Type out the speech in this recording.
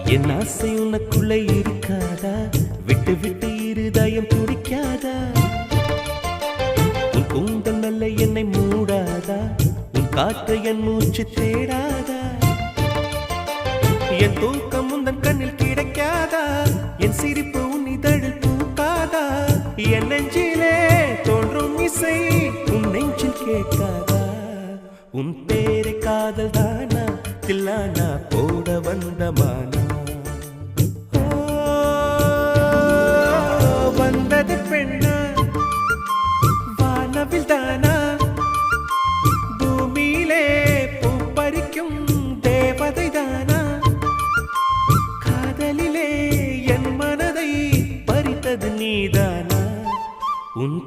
என் ஆசை உனக்குள்ளே இருக்காதா? விட்டு விட்டு இருதயம் துடிக்காதா? உன் கூந்தல் நல்ல என்னை மூடாதா? உன் காற்று என் மூச்சு தேடாதா? என் தூக்கம் உந்தன் கண்ணில் கிடைக்காதா? என் சிரிப்பு உன் இதழில் பூக்காதா? என் நெஞ்சிலே தோன்றும் இசை உன் நெஞ்சில் கேட்காதா? உன் பேரை காதல் தானா தில்லானா போட வந்தமானா? வந்தது பெண்ணா வானவில் தானா? பூமியிலே பூ பறிக்கும் தேவதை தானா? காதலிலே என் மனதை பறித்தது நீதானா? உன்